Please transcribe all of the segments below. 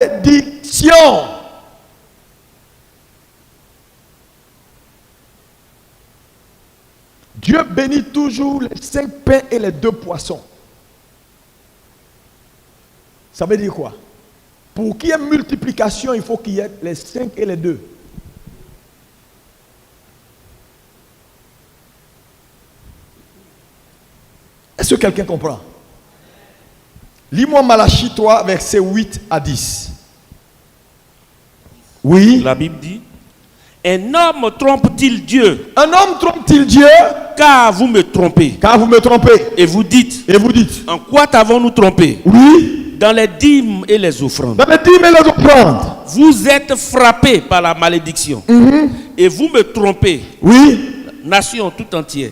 bénédiction. Dieu bénit toujours les 5 pains et les 2 poissons. Ça veut dire quoi? Pour qu'il y ait multiplication, il faut qu'il y ait les 5 et les 2. Est-ce que quelqu'un comprend? Lis-moi Malachie 3, versets 8 à 10. Oui. La Bible dit: un homme trompe-t-il Dieu? Un homme trompe-t-il Dieu? Car vous me trompez. Car vous me trompez. Et vous dites: en quoi t'avons-nous trompé? Oui. Dans les dîmes et les offrandes. Dans les dîmes et les offrandes. Vous êtes frappés par la malédiction. Et vous me trompez. Oui. Nation tout entière.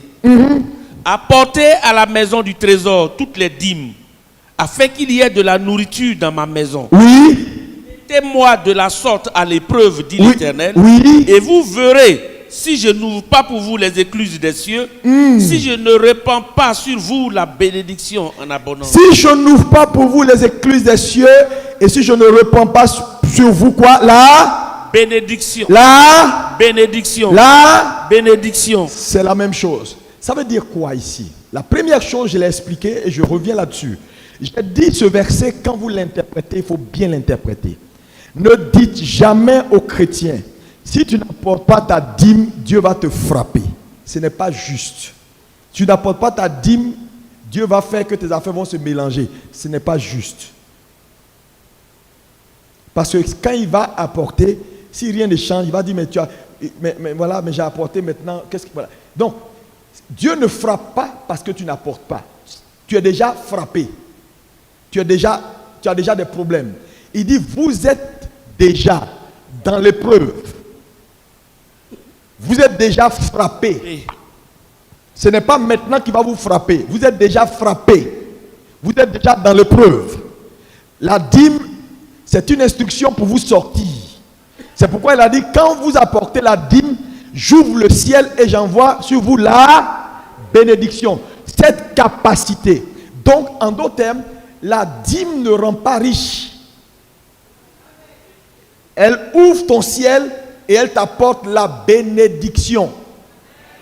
Apportez à la maison du trésor toutes les dîmes, afin qu'il y ait de la nourriture dans ma maison. Oui. Mettez-moi de la sorte à l'épreuve, dit l'Éternel. Oui. Et vous verrez si je n'ouvre pas pour vous les écluses des cieux, si je ne répands pas sur vous la bénédiction en abondance. Si je n'ouvre pas pour vous les écluses des cieux, et si je ne répands pas sur vous quoi? La bénédiction. La bénédiction. La bénédiction. C'est la même chose. Ça veut dire quoi ici? La première chose, je l'ai expliqué et je reviens là-dessus. J'ai dit ce verset, quand vous l'interprétez, il faut bien l'interpréter. Ne dites jamais aux chrétiens: si tu n'apportes pas ta dîme, Dieu va te frapper. Ce n'est pas juste. Tu n'apportes pas ta dîme, Dieu va faire que tes affaires vont se mélanger. Ce n'est pas juste. Parce que quand il va apporter, si rien ne change, il va dire: mais voilà, mais j'ai apporté maintenant. Voilà. Donc, Dieu ne frappe pas parce que tu n'apportes pas. Tu es déjà frappé. Tu as déjà des problèmes. Il dit: vous êtes déjà dans l'épreuve. Vous êtes déjà frappé. Ce n'est pas maintenant qu'il va vous frapper. Vous êtes déjà frappé. Vous êtes déjà dans l'épreuve. La dîme, c'est une instruction pour vous sortir. C'est pourquoi il a dit: quand vous apportez la dîme, j'ouvre le ciel et j'envoie sur vous la bénédiction. Cette capacité. Donc, en d'autres termes, la dîme ne rend pas riche. Elle ouvre ton ciel et elle t'apporte la bénédiction.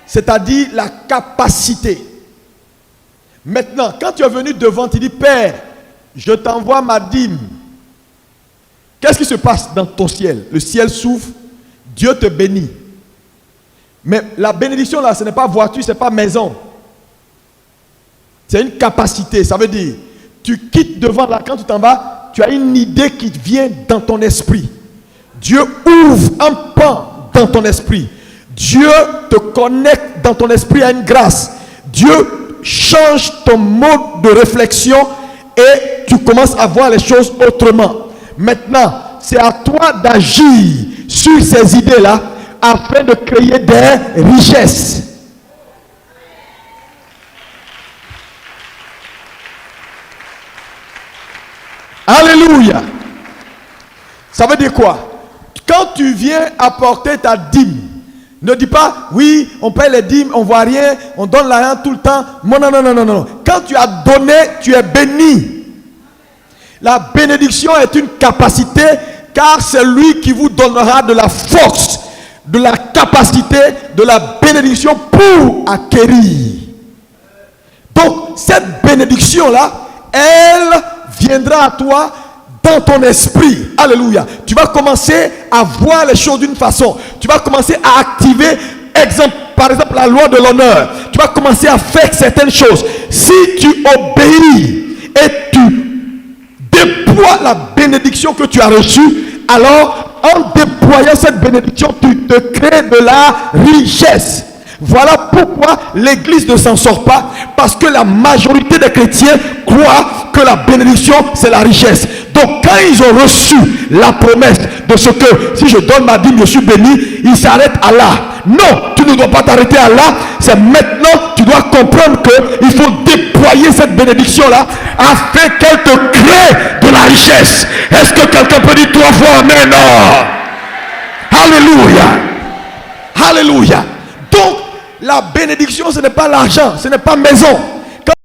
C'est-à-dire la capacité. Maintenant, quand tu es venu devant, tu dis: Père, je t'envoie ma dîme. Qu'est-ce qui se passe dans ton ciel? Le ciel s'ouvre, Dieu te bénit. Mais la bénédiction là, ce n'est pas voiture, ce n'est pas maison. C'est une capacité. Ça veut dire, tu quittes devant là, quand tu t'en vas, tu as une idée qui vient dans ton esprit. Dieu ouvre un pan dans ton esprit. Dieu te connecte dans ton esprit à une grâce. Dieu change ton mode de réflexion et tu commences à voir les choses autrement. Maintenant, c'est à toi d'agir sur ces idées-là afin de créer des richesses. Alléluia. Ça veut dire quoi? Quand tu viens apporter ta dîme, ne dis pas: oui, on paye les dîmes, on ne voit rien, on donne l'argent tout le temps. Non, non, non, non, non, non. Quand tu as donné, tu es béni. La bénédiction est une capacité, car c'est lui qui vous donnera de la force, de la capacité, de la bénédiction pour acquérir. Donc, cette bénédiction-là, elle viendra à toi dans ton esprit. Alléluia. Tu vas commencer à voir les choses d'une façon. Tu vas commencer à activer, par exemple, la loi de l'honneur. Tu vas commencer à faire certaines choses. Si tu obéis et tu déploies la bénédiction que tu as reçue, alors en déployant cette bénédiction, tu te crées de la richesse. Voilà pourquoi l'église ne s'en sort pas, parce que la majorité des chrétiens croient que la bénédiction c'est la richesse. Donc quand ils ont reçu la promesse de ce que si je donne ma dîme je suis béni, ils s'arrêtent à là. Non, tu ne dois pas t'arrêter à là. C'est maintenant tu dois comprendre qu'il faut déployer cette bénédiction là afin qu'elle te crée de la richesse. Est-ce que quelqu'un peut dire 3 fois amen? Alléluia. Alléluia. Donc la bénédiction, ce n'est pas l'argent, ce n'est pas maison.